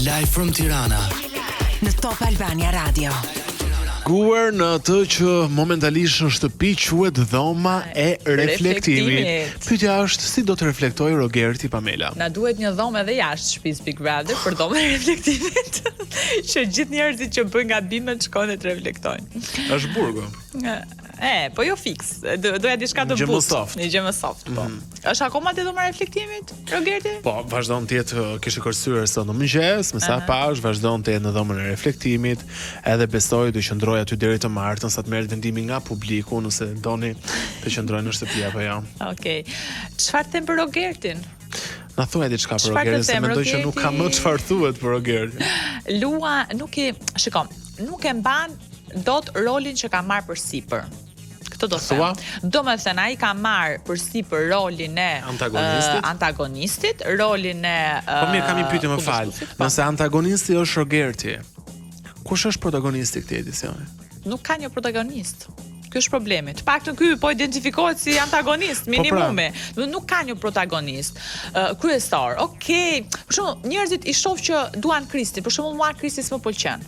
Live from Tirana në Top Albania Radio. Guar në atë që momentalisht në shtëpi quhet dhoma e reflektimit. Pyetja është si do të reflektoj Rogerti Pamela? Na duhet një dhomë edhe jashtë shtëpisë Big Brother për dhomën e reflektimit. Që gjithë njerëzit që bëjnë gabimet shkojnë dhe të reflektojnë. Është burgu. Po jo fix. Doja diçka të butë. Një gjë më soft, po. Është akoma te dhoma e reflektimit, Rogerti? Po, vazhdon të jetë kishte kursyer sot në mëngjes, me sa pash, vazhdon të jetë në dhomën e reflektimit, edhe besoj të qëndroj aty deri të martën sa të merret vendimi nga publiku nëse doni të qëndrojnë në shtëpi apo jo. Okej. Çfarë them për Rogertin? Na thuaj diçka për Rogertin, se mendoj që nuk ka më çfarë thuhet për Rogertin. Lua nuk e mban dot rolin që ka marrë përsipër. Këtë do të them. Domethënë ai ka marrë përsipër rolin e antagonistit, rolin e Po mirë, kam një pyetje, më fal. Nëse antagonisti është Rogerti, kush është protagonisti i këtij edicioni? Nuk ka një protagonist. Ky është problemi. Të paktën ky po identifikohet si antagonist minimumi. Nuk ka një protagonist kryesor. Okej. Për shembull, njerëzit i shoh që duan Kristin. Për shembull, mua Kristi s'më pëlqen.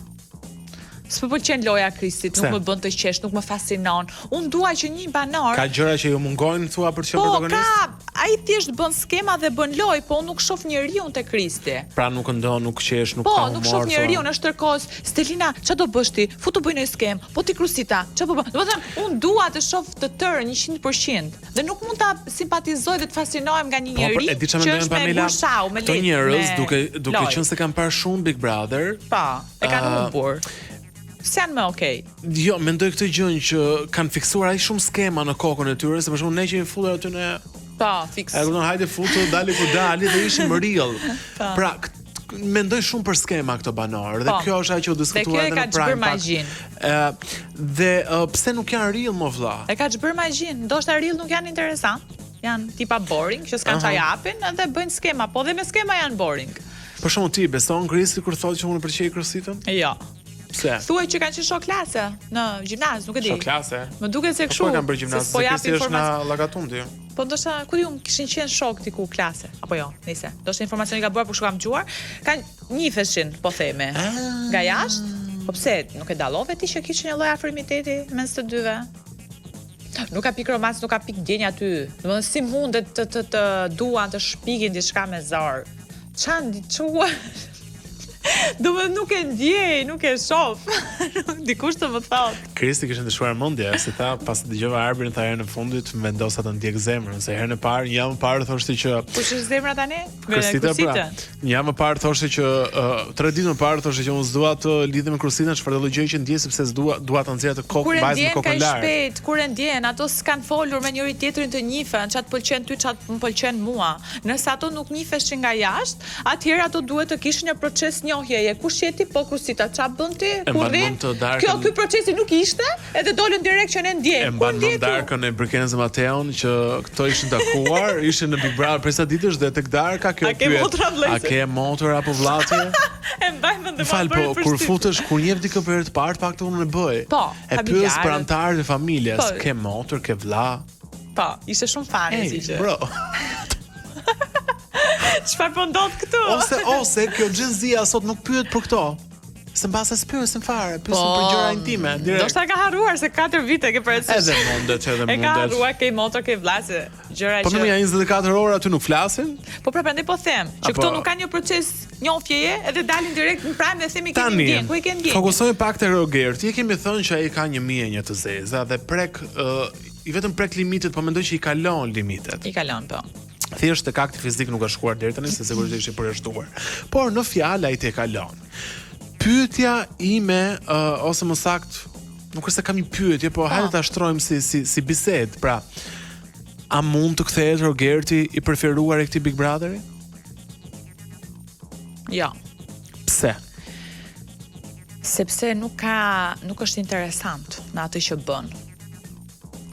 S'më pëlqen loja e Kristit, nuk më bën të qesh, nuk më fascinon. Unë dua që një banor. Ka gjëra që ju mungojnë thua për të qenë protagonist? Po, ai thjesht bën skema dhe bën lojë, po unë nuk shoh njeriu te Kristi. Pra nuk ndon, nuk qesh, nuk ka humor. Po, nuk shoh njeriu, është tërkohës. Stelina, ç'a do bësh ti? Futu bëj një skem. Po ti Krusita, ç'a po bën? Domethënë, unë dua të shoh të tërë 100%. Dhe nuk mund ta simpatizoj dhe të fascinohem nga një njeri që është me burshau, me letë. Këto njerëz duke qenë se kanë parë shumë Big Brother. Po, e kanë humbur. S'janë më okej. Jo, mendoj këtë gjën që kanë fiksuar ai shumë skema në kokën e tyre, se për shembull ne që jemi futur aty në fiks. E kupton, hajde futu, dali ku dali dhe ishim real. Pra, mendoj shumë për skema këto banor dhe kjo është ajo që u diskutuar edhe në Prime. Dhe pse nuk janë real më vëlla? E ka çbër magjin. Ndoshta real nuk janë interesant. Janë tipa boring, që s'kan çfarë japin edhe bëjnë skema, po dhe me skema janë boring. Për shembull ti beson Kristi kur thotë që unë pëlqej Krusitën? Jo. Pse? Thuaj që kanë qenë shok klase në gjimnaz, nuk e di. Shok klase? Më duket se kështu. Po kanë bërë gjimnaz, se Kristi është na Llagatundi. Po ndoshta ku diun kishin qenë shok diku klase, apo jo, nice. Ndoshta informacioni ka bërë, por kam dëgjuar, kanë njifeshin, po theme. Nga jashtë? Po pse nuk e dallove ti që kishin një lloj afrimiteti mes të dyve? Nuk ka pik romans, nuk ka pik ndjenja aty. Domethënë si mundet të duan të shpikin diçka me zor. Çan diçua. Nuk e ndjej, nuk e shoh. Dikush të më thot. Kristi kishte ndëshuar mendje, si tha, pas dëgjova Arbrin tha herën e fundit, vendosa të ndjek zemrën, se herën e parë, një javë më parë thoshte që kush është zemra tani? Krusita. Një javë më parë thoshte që 3 ditë më parë thoshte që unë s'dua të lidhem me Krusitën, çfarë do gjë që ndjej sepse dua ta nxjerr të kokë vajzën në kokën lart. Kur e ndjen, ato s'kan folur me njëri tjetrin të njifen, çat pëlqen ty, çat më pëlqen mua. Nëse ato nuk njifeshin nga jashtë, atëherë ato duhet të kishin një proces njohjeje. Kush je ti, po Krusita, ç'a bën ti? Ky procesi nuk ishte, edhe dolën direkt që ne ndjej. E mban në darkën e Brkenz Mateon që këto ishin takuar, ishin në Big Brother për sa ditësh dhe tek darka kjo pyet. A ke motor apo vllati? E mbaj mend të fal, po kur futesh, kur njeh dikë për të parë, pak unë e bëj. Po, e pyes për anëtarët e familjes, ke motor, ke vlla? Po, ishte shumë fani si që. Bro. Çfarë po ndodh këtu? Ose kjo xhenzia sot nuk pyet për këto. Se mbase s'pyesin fare, pyesin për gjëra intime, direkt. Ndoshta ka harruar se 4 vite ke parasysh. Edhe mundet. E ka harruar ke motor, ke vllase, gjëra që. Po në 24 orë aty nuk flasin? Po prandaj po them, që këto nuk kanë një proces njohjeje, edhe dalin direkt në prime dhe themi kemi ndjen, ku e ke ndjen. Fokusojmë pak te Rogerti. E kemi thënë që ai ka 1.100 të zeza dhe i vetëm prek limitet, po mendoj që i kalon limitet. I kalon, po. Thjesht tek akti fizik nuk ka shkuar deri tani, se sigurisht ishte përjashtuar. Por në fjalë ai te kalon. Pyetja ime ose më sakt, nuk është se kam një pyetje, po hajde ta shtrojmë si bisedë. Pra, a mund të kthehet Rogerti i preferuar e këtij Big Brotheri? Jo. Pse? Sepse nuk është interesant në atë që bën.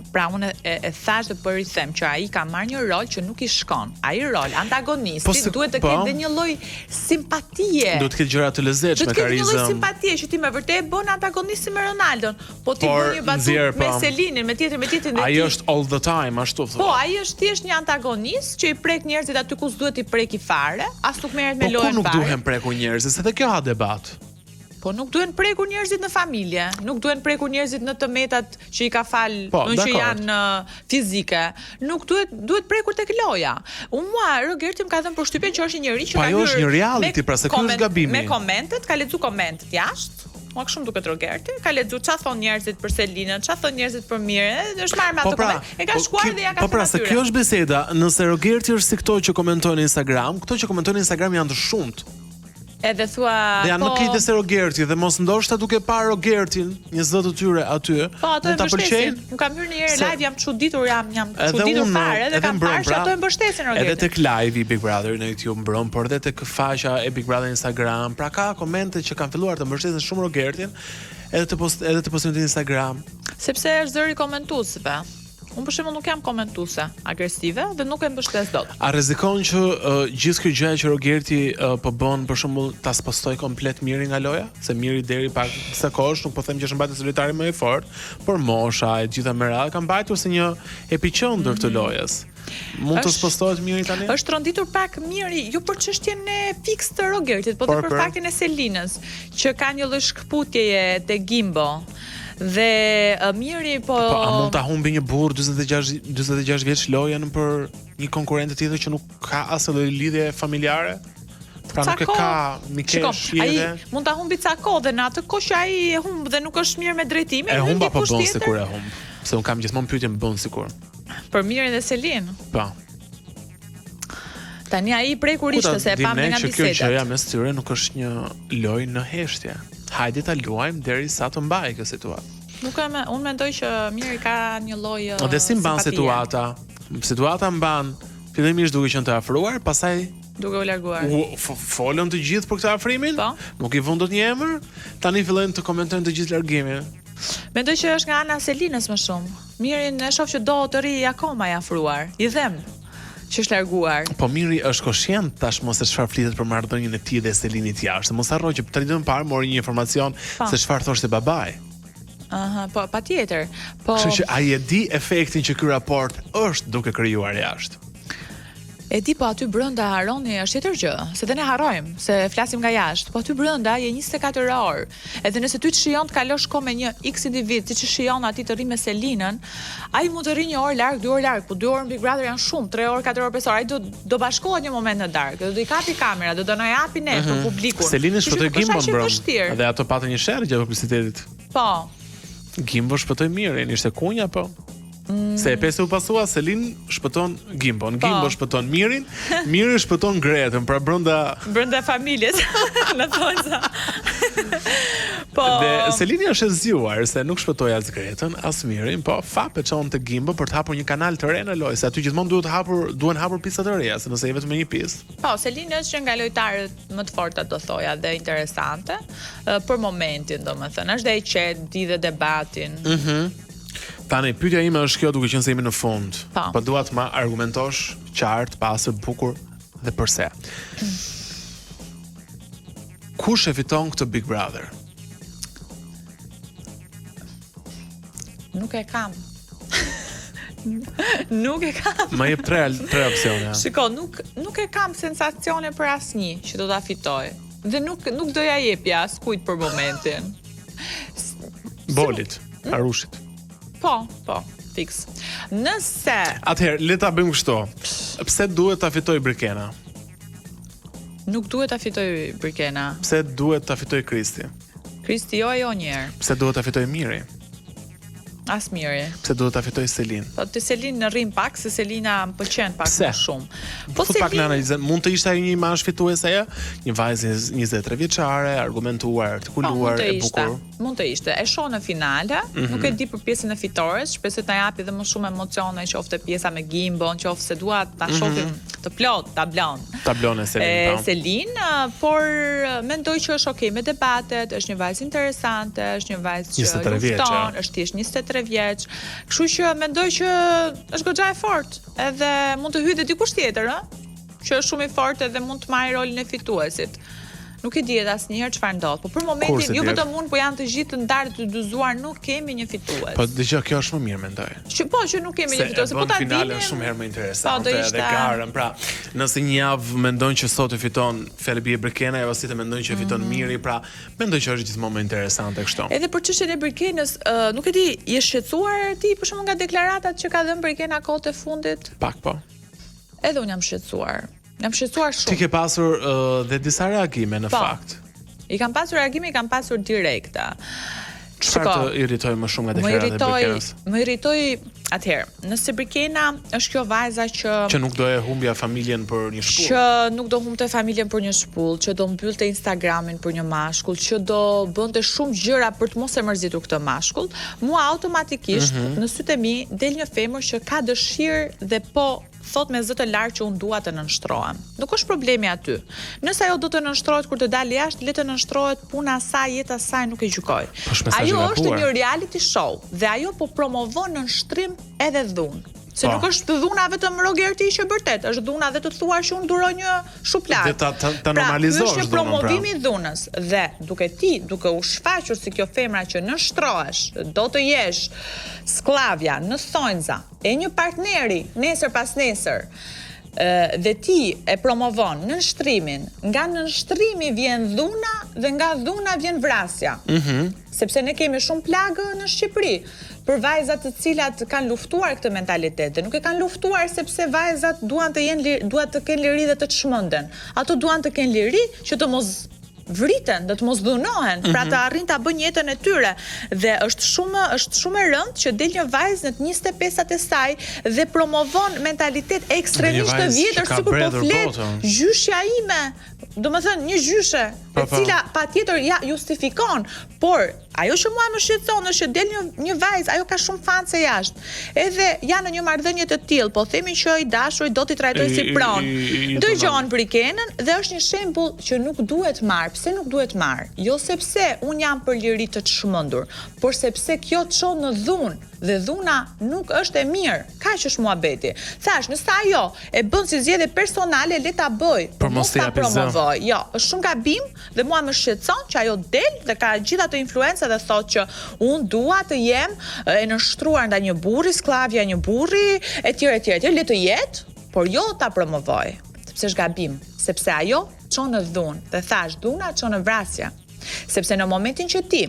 Pra unë e thash dhe për i them që ai ka marrë një rol që nuk i shkon. Ai rol antagonisti duhet të ketë një lloj simpatie. Duhet të ketë gjëra të lezetshme, karizëm. Duhet të ketë një lloj karizëm. simpatie që ti me vërtet bën antagonistin me Ronaldon, po ti bën një batutë me Selinin, me tjetrin. Ai është all the time, ashtu thotë. Po, ai është thjesht një antagonist që i prek njerëzit aty ku s'duhet i preki fare, as nuk merret me lojën fare. Po nuk duhen prekur njerëzit, se kjo ha debat. Po nuk duhen prekur njerëzit në familje, nuk duhen prekur njerëzit në tëmetat që i ka fal, që janë fizike. Nuk duhet prekur tek loja. Mua Rogerti më ka dhënë përshtypjen që është një njerëz që ka hyrë. Po është një reality, pra se ky është gabimi. Me komentet, ka lexuar komentet jashtë. Mua kështu duket Rogerti, ka lexuar çfarë thon njerëzit për Selinën, çfarë thon njerëzit për Mirën, është marrë me ato koment. E ka shkuar dhe ja ka thënë. Po pra, se kjo është biseda, nëse Rogerti është si këto që komentojnë në Instagram, këto që komentojnë në Instagram janë të shumt. Edhe thua dhe janë më kejtë se Rogerti dhe mos ndoshta duke parë Rogertin, një zë të tyre aty. Po ato e mbështesin. Unë kam hyrë në herë live, jam çuditur, jam çuditur fare dhe kam parë që ato e mbështesin Rogertin. Edhe tek live i Big Brother në YouTube mbron, por edhe tek faqja e Big Brother në Instagram, pra ka komente që kanë filluar të mbështesin shumë Rogertin, edhe të postojnë në Instagram. Sepse është zëri komentuesve. Unë për shembull nuk jam komentuese agresive dhe nuk e mbështes dot. A rrezikon që gjithë kjo gjë që Rogerti po bën për shembull ta spostoj komplet Mirin nga loja, se Miri deri pak sa kohësh, nuk po them që është mbajtës solitari më i fortë, por mosha e gjitha me radhë ka mbajtur si një epiqendër të lojës. Mund të spostohet Miri tani? Është tronditur pak Miri, jo për çështjen e fikse të Rogertit, por për faktin e Selinës, që ka një lloj shkputjeje te Gimbo. Dhe Miri po a mund ta humbi një burr 46 vjeç lojën për një konkurrent tjetër që nuk ka asnjë lidhje familjare? Pra nuk e ka mikesh ai mund ta humbi ca kohë dhe në atë kohë që ai e humb dhe nuk është mirë me drejtimin, e humb apo bën sikur e humb? Se un kam gjithmonë pyetjen bën sikur. Për Mirin dhe Selin. Po. Tani ai prekur ishte se e pam nga bisedat. Kjo gjëja mes tyre nuk është një lojë në heshtje. Hajde ta luajmë derisa të mbajë kjo situatë. Unë mendoj që Miri ka një lloj dhe si mban situata? Situata mban fillimisht duke qenë të afruar, pastaj duke u larguar. Folën të gjithë për këtë afrimin? Po. Nuk i vënë dot një emër, tani fillojnë të komentojnë të gjithë largimin. Mendoj që është nga ana e Selinës më shumë. Mirin e shoh që do të ri akoma i afruar. I them që është larguar. Po Miri është koshient tashmë se çfarë flitet për marrëdhënien e tij dhe Selinit jashtë. Mos harro që 3 ditë më parë mori një informacion se çfarë thoshte babai. Aha, po patjetër. Po kështu që ai e di efektin që ky raport është duke krijuar jashtë. E di, po aty brenda harroni është tjetër gjë, se dhe ne harrojmë, se flasim nga jashtë, po aty brenda je 24 orë. Edhe nëse ty të shijon të kalosh kohë me një X individ, siç shijon aty të rri me Selinën, ai mund të rri 1 orë larg, 2 orë larg, po 2 orë në Big Brother janë shumë, 3 orë, 4 orë, 5 orë. Ai do bashkohet një moment në darkë, do i kapi kamera, do na japi ne për publikun. Selini shpëtoi Gimbon brëm. Dhe ato patën një sherr gjatë publicitetit. Po. Gimbo shpëtoi Mirin, ishte kunja po. Se e pesë u pasua, Selin shpëton Gimbon, Gimbo shpëton Mirin, Miri shpëton Gretën, pra brenda familjes, në thonjza. Po. Dhe Selini është e zgjuar se nuk shpëtoi as Gretën, as Mirin, po fap e çon te Gimbo për të hapur një kanal të re në lojë, se aty gjithmonë duhen hapur pista të reja, se nëse je vetëm me një pistë. Po, Selini është që nga lojtarët më të forta do thoja dhe interesante për momentin, domethënë, është dhe i qetë, di dhe debatin. Tani, pyetja ime është kjo duke qenë se jemi në fund. Po dua të ma argumentosh qartë, pastër, bukur dhe pse. Kush e fiton këtë Big Brother? Nuk e kam. Nuk e kam. Ma jep tre opsione. Shiko, nuk e kam sensacione për asnjë që do ta fitoj. Dhe nuk doja jepja askujt për momentin. Bolit, Arushit. Po, fix. Nëse atëherë, le ta bëjmë kështu. Pse duhet ta fitoj Brikena? Nuk duhet ta fitoj Brikena. Pse duhet ta fitoj Kristi? Kristi jo një herë. Pse duhet ta fitoj Miri? As Miri. Pse duhet ta fitoj Selin? Po te Selin në rrim pak, se Selina më pëlqen pak më shumë. Po pak në analizë, mund të ishte ai një imazh fituese ajo? Një vajzë 23 vjeçare, argumentuar, artikuluar, e bukur. Mund të ishte. E shoh në finale, nuk e di për pjesën e fitores, shpresoj të na japi dhe më shumë emocione, qoftë pjesa me Gimbon, qoftë se dua ta shohim të plot tablon. Tablon e Selin. Selin, por mendoj që është okay me debatet, është një vajzë interesante, është një vajzë që lufton, është thjesht 23 vjeç. Kështu që mendoj që është goxha e fortë, edhe mund të hyjë dikush tjetër, që është shumë i fortë edhe mund të marrë rolin e fituesit. Nuk e dihet asnjëherë çfarë ndodh, po për momentin jo vetëm unë, po janë të gjithë të ndarë të dyzuar, nuk kemi një fitues. Po dëgjoj, kjo është më mirë mendoj. Që nuk kemi një fitues, po ta dinim. Finale është shumë herë më interesante edhe garën. Pra, nëse një javë mendojnë që sot e fiton Felbi Brekena, ajo si të mendojnë që fiton Miri, pra mendoj që është gjithmonë më interesante kështu. Edhe për çështjen e Brekenës, nuk e di, je shqetësuar ti për shkak nga deklaratat që ka dhënë Brekena kohët e fundit? Pak po. Edhe unë jam shqetësuar. Jam shqetësuar shumë. Ti ke pasur dhe disa reagime në fakt. I kam pasur reagime, i kam pasur direkta. Çfarë të irritoi më shumë nga deklaratat e Brekenës? Më irritoi atëherë, nëse Brekena është kjo vajza që nuk do e humbja familjen për një shpull. Që nuk do humbte familjen për një shpull, që do mbyllte Instagramin për një mashkull, që do bënte shumë gjëra për të mos e mërzitur këtë mashkull, mua automatikisht në sytë e mi del një femër që ka dëshirë dhe po thot me zë të lartë që unë dua të nënshtrohem. Nuk është problemi aty. Nëse ajo do të nënshtrohet kur të dalë jashtë, le të nënshtrohet, puna e saj, jeta e saj nuk e gjykoj. Ajo është një reality show dhe ajo po promovon nënshtrim edhe dhunë. Se nuk është dhuna vetëm Rogerti që vërtet, është dhuna dhe të thuar që unë duroj një shuplar. Dhe ta normalizosh është një promovim i dhunës dhe duke u shfaqur si kjo femra që nënshtrohesh, do të jesh sklavja në thonjza e një partneri nesër pas nesër, dhe ti e promovon nënshtrimin, nga nënshtrimi vjen dhuna dhe nga dhuna vjen vrasja. Sepse ne kemi shumë plagë në Shqipëri për vajzat të cilat kanë luftuar këtë mentalitet dhe nuk e kanë luftuar sepse vajzat duan të kenë liri dhe të çmenden. Ato duan të kenë liri që të mos vriten, dhe të mos dhunohen, pra të arrin ta bëjnë jetën e tyre. Dhe është shumë e rëndë që del një vajzë në të 25-at e saj dhe promovon mentalitet ekstremisht të vjetër, sikur po flet gjyshja ime. Do më thënë, një gjyshe, e cila pa tjetër justifikon, por ajo që mua më shqetëson është që del një vajzë, ajo ka shumë fanse jashtë. Edhe janë në një marrëdhënie të tillë, po themi që i dashuri do t'i trajtojë si pronë. Dëgjon Brekenën dhe është një shembull që nuk duhet marr. Pse nuk duhet marr? Jo sepse un jam për liri të çmendur, por sepse kjo çon në dhunë. Dhe dhuna nuk është e mirë. Kaq është muhabeti. Thash, nëse ajo e bën si zgjedhje personale, le ta bëj, por mos ta promovoj. Jo, është shumë gabim dhe mua më shqetëson që ajo del dhe ka gjithë ato influenca dhe thotë që unë dua të jem e nënshtruar ndaj një burri, sklavja një burri, etj, le të jetë, por jo ta promovoj. Sepse është gabim, sepse ajo çon në dhunë. Dhe thash, dhuna çon në vrasje. Sepse në momentin që ti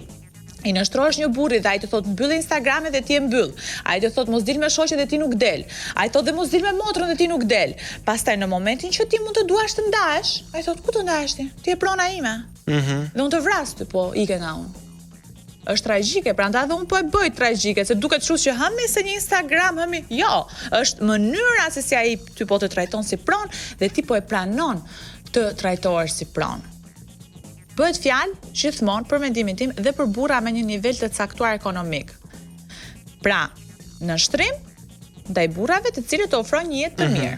i nështrohesh një burri dhe ai të thot mbyll Instagramin dhe ti e mbyll. Ai të thot mos dil me shoqe dhe ti nuk del. Ai thot dhe mos dil me motrën dhe ti nuk del. Pastaj në momentin që ti mund të duash të ndahesh, ai thot ku të ndahesh ti? Ti e prona ime. Dhe unë të vras ty po ike nga unë. Është tragjike, prandaj edhe unë po e bëj tragjike, se duket kështu që hëmi se një Instagram, hëmi. Jo, është mënyra se si ai ty po të trajton si pronë dhe ti po e pranon të trajtohesh si pronë. Bëhet fjalë gjithmonë për mendimin tim dhe për burra me një nivel të caktuar ekonomik. Pra, nënshtrim ndaj burrave të cilët të ofrojnë një jetë të mirë.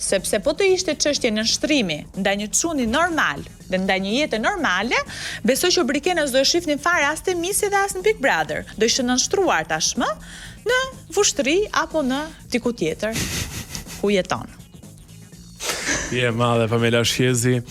Sepse po të ishte çështje nënshtrimi ndaj një çuni normal dhe ndaj një jete normale, besoj që Brekenës do e shifnin fare as te Misi dhe as në Big Brother. Do ishte nënshtruar tashmë në Vushtrri apo në diku tjetër ku jeton. Je madhe Pamela Shqezi.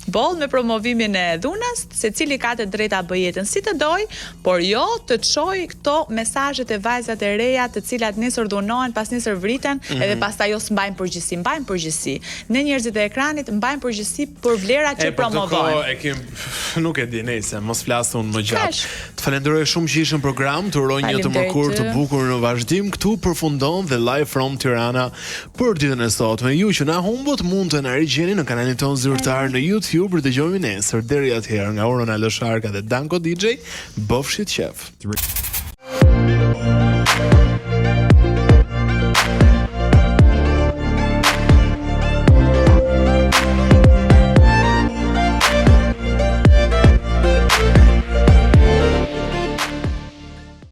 Boll me promovimin e dhunës, secili ka të drejta bëj jetën si të doj, por jo të çoj këto mesazhet e vajzat e reja të cilat nesër dhunohen, pas nesër vriten, edhe pastaj jo s'mbajnë përgjegjësi, mbajnë përgjegjësi. Ne njerëzit e ekranit mbajnë përgjegjësi për vlerat që promovojnë. Nuk e di, nejse, mos flas unë më gjatë. Të falenderoj shumë që ishin në program, të uroj një të mërkur të bukur në vazhdim. Këtu përfundon dhe live from Tirana për ditën e sotme. Ju që na humbët mund të na rigjeni në kanalin ton zyrtar në YouTube për të dëgjoni nesër. Deri atëherë, nga Orona Lësharka dhe Danko DJ, bëfshit qef.